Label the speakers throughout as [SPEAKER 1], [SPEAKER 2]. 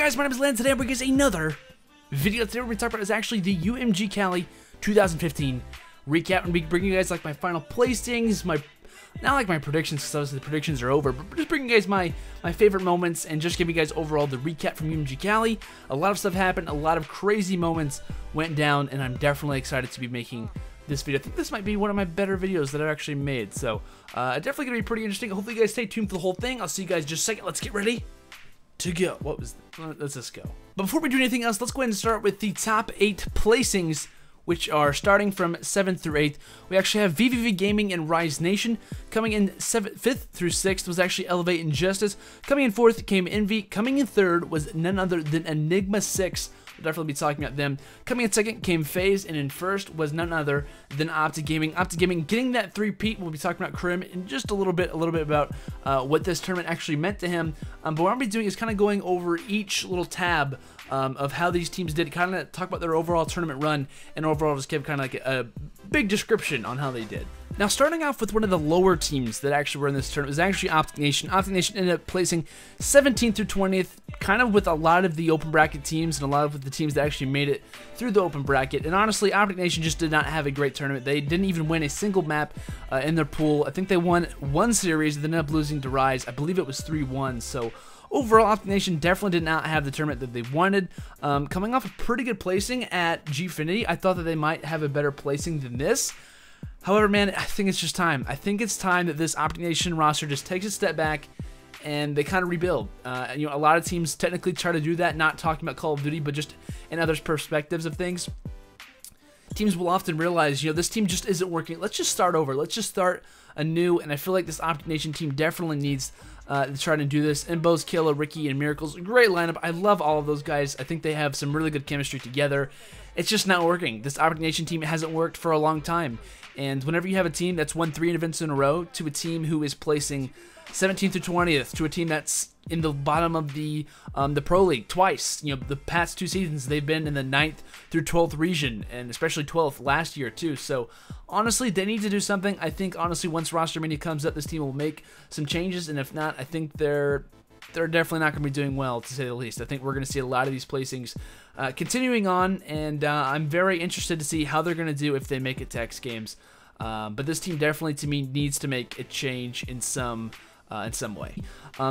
[SPEAKER 1] guys, my name is Landon. Today I'm bringing you guys another video. Today we're going to talk about is actually the UMG Cali 2015 recap. And be bringing you guys like my final placings, not like my predictions because obviously the predictions are over, but just bringing you guys my favorite moments and just giving you guys overall the recap from UMG Cali. A lot of stuff happened, a lot of crazy moments went down, and I'm definitely excited to be making this video. I think this might be one of my better videos that I've actually made, so definitely gonna be pretty interesting. Hopefully you guys stay tuned for the whole thing. I'll see you guys in just a second. Let's get ready to go. Let's just go. But before we do anything else, let's go ahead and start with the top 8 placings, which are starting from 7th through 8th. We actually have VVV Gaming and Rise Nation. Coming in 5th through 6th was actually Elevate Injustice. Coming in 4th came Envy. Coming in 3rd was none other than Enigma 6. We'll definitely be talking about them. Coming in 2nd came FaZe, and in 1st was none other than Optic Gaming. Optic Gaming getting that 3-peat. We'll be talking about Crim in just a little bit about what this tournament actually meant to him. But what I'm going to be doing is kind of going over each little tab of how these teams did, kind of talk about their overall tournament run, and overall just give kind of like a big description on how they did. Now, starting off with one of the lower teams that actually were in this tournament was actually Optic Nation. Optic Nation ended up placing 17th through 20th, kind of with a lot of the open bracket teams and a lot of the teams that actually made it through the open bracket. And honestly, Optic Nation just did not have a great tournament. They didn't even win a single map in their pool. I think they won one series, then ended up losing to Rise. I believe it was 3-1. So overall, Optic Nation definitely did not have the tournament that they wanted. Coming off a pretty good placing at Gfinity, I thought that they might have a better placing than this. However, man, I think it's just time. I think it's time that this Optic Nation roster just takes a step back and they kind of rebuild. You know, a lot of teams technically try to do that, not talking about Call of Duty, but just in others' perspectives of things. Teams will often realize, you know, this team just isn't working. Let's just start over. Let's just start anew. And I feel like this Optic Nation team definitely needs to try to do this. Imbo's, Killa, Ricky, and Miracles. Great lineup. I love all of those guys. I think they have some really good chemistry together. It's just not working. This Optic Nation team hasn't worked for a long time. And whenever you have a team that's won 3 events in a row to a team who is placing 17th to 20th to a team that's in the bottom of the Pro League twice, you know, the past 2 seasons they've been in the 9th through 12th region, and especially 12th last year too. So honestly, they need to do something. I think honestly, once roster mania comes up, this team will make some changes, and if not, I think they're definitely not going to be doing well, to say the least. I think we're going to see a lot of these placings continuing on, and I'm very interested to see how they're going to do if they make it to X Games. But this team definitely, to me, needs to make a change in some way.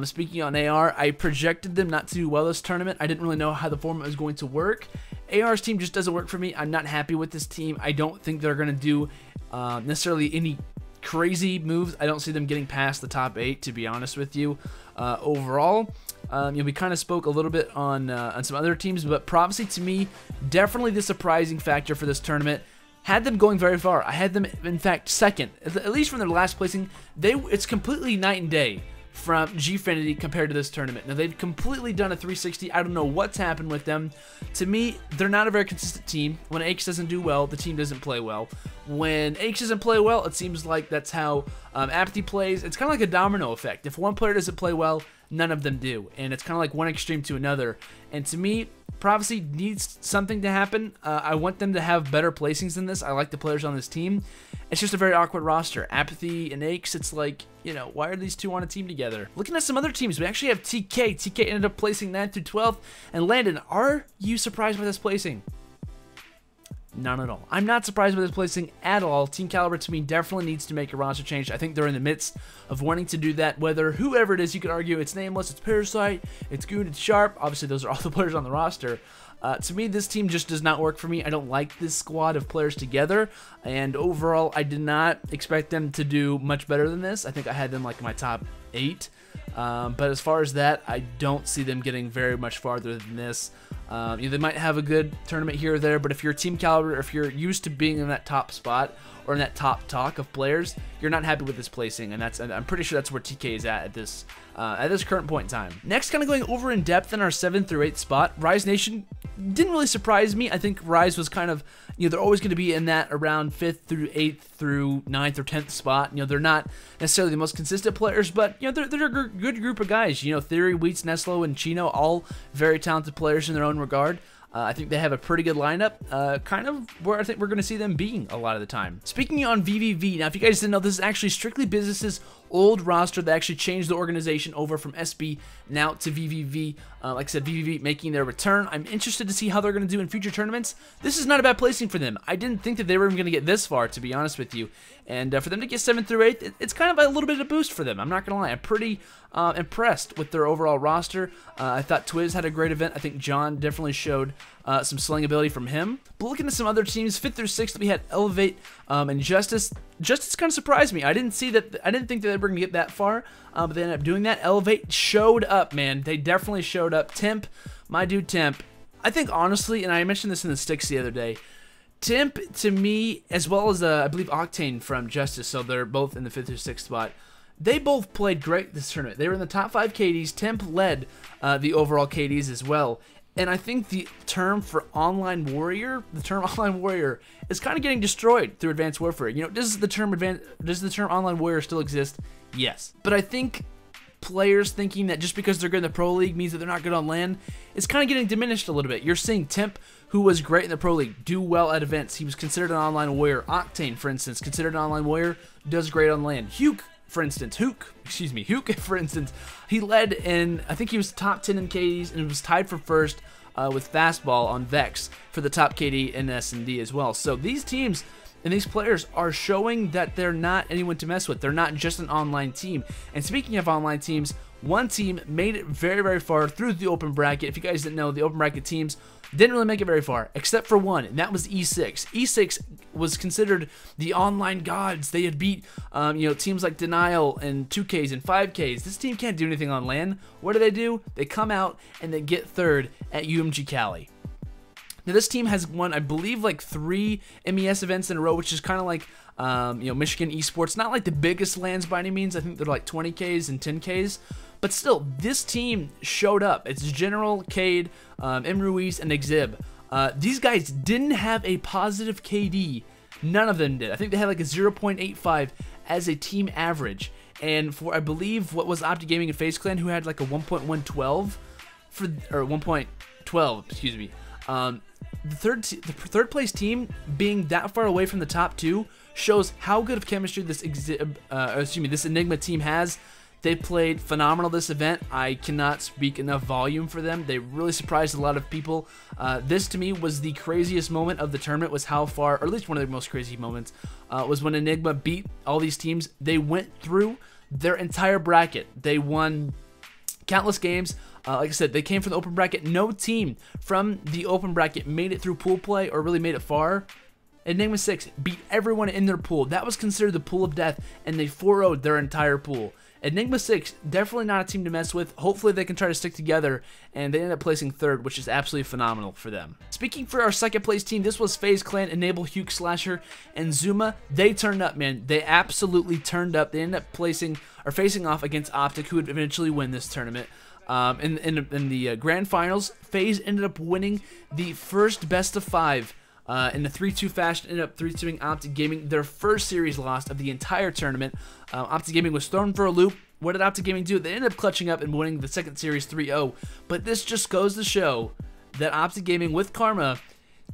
[SPEAKER 1] Speaking on AR, I projected them not to do well this tournament. I didn't really know how the format was going to work. AR's team just doesn't work for me. I'm not happy with this team. I don't think they're going to do necessarily any crazy moves. I don't see them getting past the top 8, to be honest with you. Overall, you know, we kind of spoke a little bit on some other teams, but Prophecy, to me, definitely the surprising factor for this tournament. Had them going very far. I had them, in fact, 2nd, at least from their last placing. It's completely night and day from Gfinity compared to this tournament. Now, they've completely done a 360. I don't know what's happened with them. To me, they're not a very consistent team. When Aches doesn't do well, the team doesn't play well. When Aches doesn't play well, it seems like that's how Apathy plays. It's kind of like a domino effect. If one player doesn't play well, none of them do. And it's kind of like one extreme to another. And to me, Prophecy needs something to happen. I want them to have better placings than this. I like the players on this team. It's just a very awkward roster. Apathy and Aches, it's like, you know, why are these two on a team together? Looking at some other teams, we actually have TK. TK ended up placing 9th through 12th. And Landon, are you surprised by this placing? None at all. I'm not surprised by this placing at all. Team Caliber, to me, definitely needs to make a roster change. I think they're in the midst of wanting to do that. Whether whoever it is, you could argue it's Nameless, it's Parasite, it's Goon, it's Sharp. Obviously, those are all the players on the roster. To me, this team just does not work for me. I don't like this squad of players together. And overall, I did not expect them to do much better than this. I think I had them like my top 8. But as far as that, I don't see them getting very much farther than this. You know, they might have a good tournament here or there, but if you're Team Caliber, if you're used to being in that top spot or in that top talk of players, you're not happy with this placing, and I'm pretty sure that's where TK is at this current point in time. Next, kind of going over in depth in our 7th through 8th spot, Rise Nation didn't really surprise me. I think Rise was kind of, you know, they're always going to be in that around 5th through 8th through 9th or 10th spot. You know, they're not necessarily the most consistent players, but, you know, they're a good group of guys. You know, Theory, Wheats, Neslo, and Chino, all very talented players in their own regard. I think they have a pretty good lineup, kind of where I think we're going to see them being a lot of the time. Speaking on VVV, now if you guys didn't know, this is actually Strictly Business's old roster. They actually changed the organization over from SB now to VVV. Like I said, VVV making their return. I'm interested to see how they're going to do in future tournaments. This is not a bad placing for them. I didn't think that they were even going to get this far, to be honest with you. And for them to get 7th through 8th, it's kind of a little bit of a boost for them. I'm not going to lie. I'm pretty impressed with their overall roster. I thought Twiz had a great event. I think John definitely showed some slaying ability from him. But looking at some other teams, 5th through 6th, we had Elevate and Justice. Justice kind of surprised me. I didn't think that they were going to get that far, but they ended up doing that. Elevate showed up, man. They definitely showed up. Temp, my dude Temp. I think honestly, and I mentioned this in the sticks the other day, Temp, to me, as well as I believe Octane from Justice, so they're both in the 5th or 6th spot, they both played great this tournament. They were in the top 5 KDs. Temp led the overall KDs as well. And I think the term for online warrior, is kind of getting destroyed through Advanced Warfare. You know, does the term online warrior still exist? Yes. But I think players thinking that just because they're good in the Pro League means that they're not good on LAN is kind of getting diminished a little bit. You're seeing Temp, who was great in the Pro League, do well at events. He was considered an online warrior. Octane, for instance, considered an online warrior, does great on LAN. Huke, for instance, he led in, I think he was top 10 in KDs and was tied for first with Fastball on Vex for the top KD in S&D as well. So these teams and these players are showing that they're not anyone to mess with. They're not just an online team. And speaking of online teams, one team made it very, very far through the open bracket. If you guys didn't know, the open bracket teams didn't really make it very far, except for one, and that was E6. E6 was considered the online gods. They had beat, teams like Denial and 2Ks and 5Ks. This team can't do anything on LAN. What do? They come out and they get 3rd at UMG Cali. Now, this team has won, I believe, like 3 MES events in a row, which is kind of like, Michigan Esports. Not like the biggest LANs by any means. I think they're like 20Ks and 10Ks. But still, this team showed up. It's General, Cade, M. Ruiz, and Exib. These guys didn't have a positive KD. None of them did. I think they had like a 0.85 as a team average. And for, I believe, what was Opti Gaming and FaZe Clan, who had like a 1.112 or 1.12, excuse me. The third place team being that far away from the top 2 shows how good of chemistry this Enigma team has. They played phenomenal this event. I cannot speak enough volume for them. They really surprised a lot of people. This to me was the craziest moment of the tournament, was how far, or at least one of the most crazy moments, was when Enigma beat all these teams. They went through their entire bracket. They won countless games. Like I said, they came from the open bracket. No team from the open bracket made it through pool play or really made it far. Enigma 6 beat everyone in their pool. That was considered the pool of death, and they 4-0'd their entire pool. Enigma 6, definitely not a team to mess with. Hopefully they can try to stick together, and they end up placing 3rd, which is absolutely phenomenal for them. Speaking for our 2nd place team, this was FaZe Clan, Enable, Huke Slasher, and Zuma. They turned up, man. They absolutely turned up. They ended up facing off against Optic, who would eventually win this tournament. In the grand finals, FaZe ended up winning the first best of 5 in the 3-2 fashion. Ended up 3-2ing Optic Gaming, their first series loss of the entire tournament. Optic Gaming was thrown for a loop. What did Optic Gaming do? They ended up clutching up and winning the second series 3-0. But this just goes to show that Optic Gaming with Karma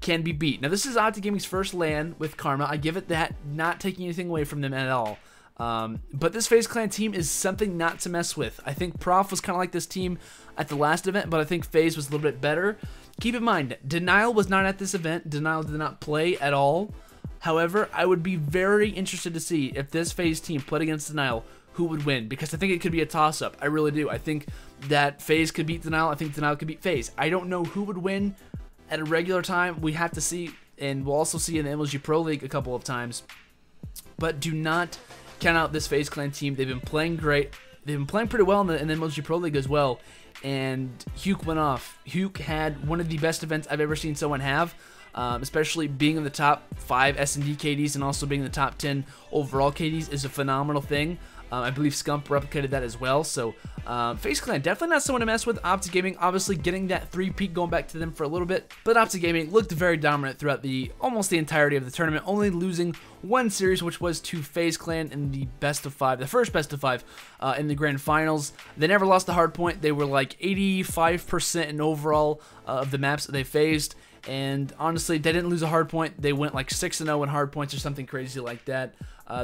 [SPEAKER 1] can be beat. Now, this is Optic Gaming's first LAN with Karma. I give it that, not taking anything away from them at all. But this FaZe Clan team is something not to mess with. I think Prof was kind of like this team at the last event, but I think FaZe was a little bit better. Keep in mind, Denial was not at this event. Denial did not play at all. However, I would be very interested to see if this FaZe team played against Denial, who would win, because I think it could be a toss-up. I really do. I think that FaZe could beat Denial. I think Denial could beat FaZe. I don't know who would win at a regular time. We have to see, and we'll also see in the MLG Pro League a couple of times. But do not count out this FaZe Clan team. They've been playing great. They've been playing pretty well in the MLG Pro League as well. And Huke went off. Huke had one of the best events I've ever seen someone have, especially being in the top 5 S&D KDs and also being in the top 10 overall KDs is a phenomenal thing. I believe Scump replicated that as well. So FaZe Clan, definitely not someone to mess with. Optic Gaming, obviously getting that 3-peat, going back to them for a little bit. But Optic Gaming looked very dominant throughout almost the entirety of the tournament, only losing one series, which was to FaZe Clan in the best of 5, the first best of 5 in the grand finals. They never lost the hard point. They were like 85% in overall of the maps that they faced. And honestly, they didn't lose a hard point. They went like 6-0 in hard points or something crazy like that.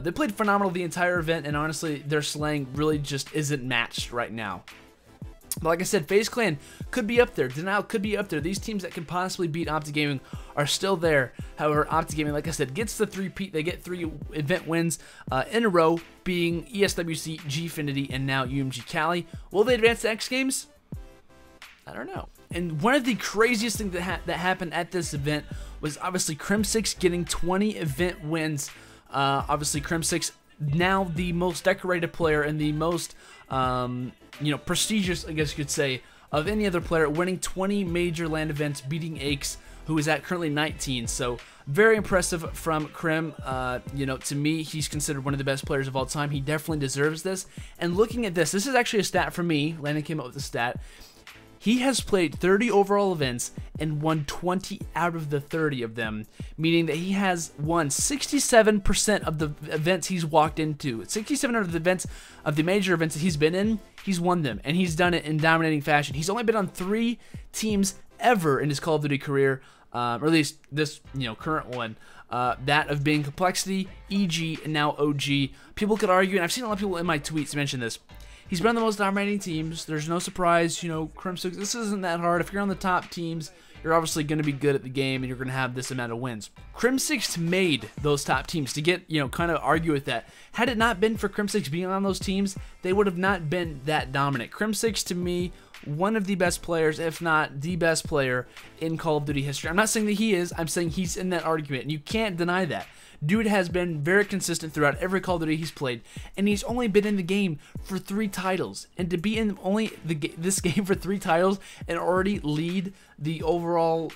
[SPEAKER 1] They played phenomenal the entire event, and honestly, their slang really just isn't matched right now. But like I said, FaZe Clan could be up there. Denial could be up there. These teams that can possibly beat Optic Gaming are still there. However, Optic Gaming, like I said, gets the three-peat. They get 3 event wins in a row, being ESWC, Gfinity, and now UMG Cali. Will they advance to X Games? I don't know. And one of the craziest things that happened at this event was obviously Crim6 getting 20 event wins. Obviously, Crim6 now the most decorated player and the most prestigious, I guess you could say, of any other player, winning 20 major LAN events, beating Aches, who is at currently 19. So very impressive from Crim. To me, he's considered one of the best players of all time. He definitely deserves this. And looking at this is actually a stat for me. Landon came up with a stat. He has played 30 overall events and won 20 out of the 30 of them, meaning that he has won 67% of the events he's walked into. 67% of the events, of the major events that he's been in, he's won them, and he's done it in dominating fashion. He's only been on 3 teams ever in his Call of Duty career, or at least this current one. That of being Complexity, EG, and now OG. People could argue, and I've seen a lot of people in my tweets mention this, he's been on the most dominating teams. There's no surprise, Crim6, this isn't that hard. If you're on the top teams, you're obviously going to be good at the game, and you're going to have this amount of wins. Crim6 made those top teams to get, kind of argue with that. Had it not been for Crim6 being on those teams, they would have not been that dominant. Crim6, to me, one of the best players, if not the best player in Call of Duty history. I'm not saying that he is, I'm saying he's in that argument, and you can't deny that. Dude has been very consistent throughout every Call of Duty he's played, and he's only been in the game for 3 titles. And to be in only this game for 3 titles and already lead the overall,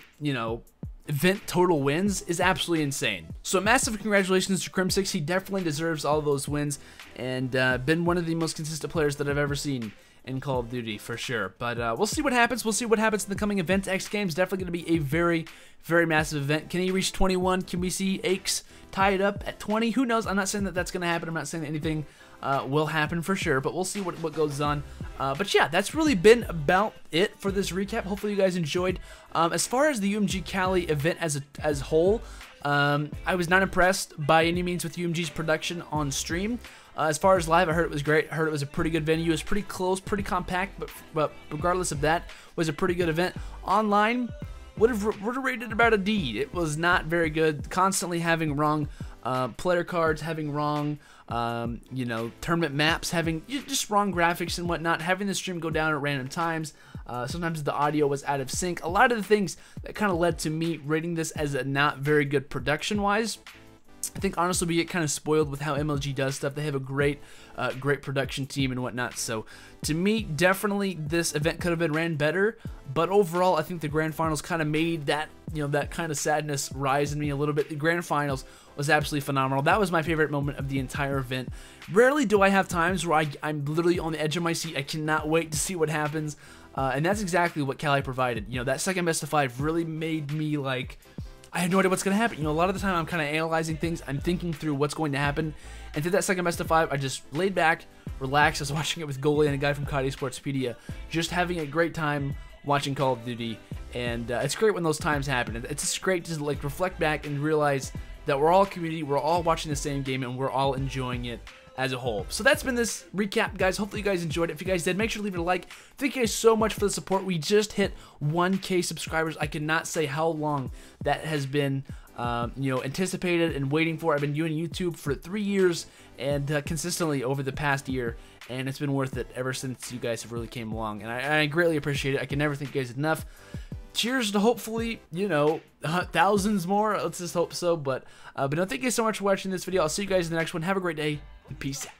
[SPEAKER 1] event total wins is absolutely insane. So massive congratulations to Crim6. He definitely deserves all of those wins, and been one of the most consistent players that I've ever seen in Call of Duty for sure. But we'll see what happens. We'll see what happens in the coming event. X Games definitely going to be a very, very massive event. Can he reach 21? Can we see Aches tie it up at 20? Who knows? I'm not saying that that's going to happen. I'm not saying that anything will happen for sure, but we'll see what goes on. But yeah, that's really been about it for this recap. Hopefully you guys enjoyed. As far as the UMG Cali event as a whole, I was not impressed by any means with UMG's production on stream. As far as live, I heard it was great. I heard it was a pretty good venue. It was pretty close, pretty compact, but regardless of that, was a pretty good event. Online, would have rated about a D. It was not very good. Constantly having wrong player cards, having wrong, tournament maps, having just wrong graphics and whatnot. Having the stream go down at random times. Sometimes the audio was out of sync. A lot of the things that kind of led to me rating this as a not very good production-wise. I think honestly we get kind of spoiled with how MLG does stuff. They have a great production team and whatnot. So to me, definitely this event could have been ran better. But overall, I think the grand finals kind of made that that kind of sadness rise in me a little bit. The grand finals was absolutely phenomenal. That was my favorite moment of the entire event. Rarely do I have times where I'm literally on the edge of my seat. I cannot wait to see what happens. And that's exactly what Cali provided. That second best of 5 really made me like, I have no idea what's going to happen. A lot of the time I'm kind of analyzing things. I'm thinking through what's going to happen. And through that second best of 5, I just laid back, relaxed. I was watching it with Goalie and a guy from COD Sportspedia, just having a great time watching Call of Duty. And it's great when those times happen. It's just great to like reflect back and realize that we're all a community, we're all watching the same game, and we're all enjoying it as a whole. So that's been this recap, guys. Hopefully you guys enjoyed it. If you guys did, make sure to leave it a like. Thank you guys so much for the support. We just hit 1K subscribers. I cannot say how long that has been anticipated and waiting for. I've been doing YouTube for 3 years and consistently over the past year, and it's been worth it ever since you guys have really came along, and I greatly appreciate it. I can never thank you guys enough. Cheers to hopefully, thousands more. Let's just hope so. But no, thank you so much for watching this video. I'll see you guys in the next one. Have a great day, and peace out.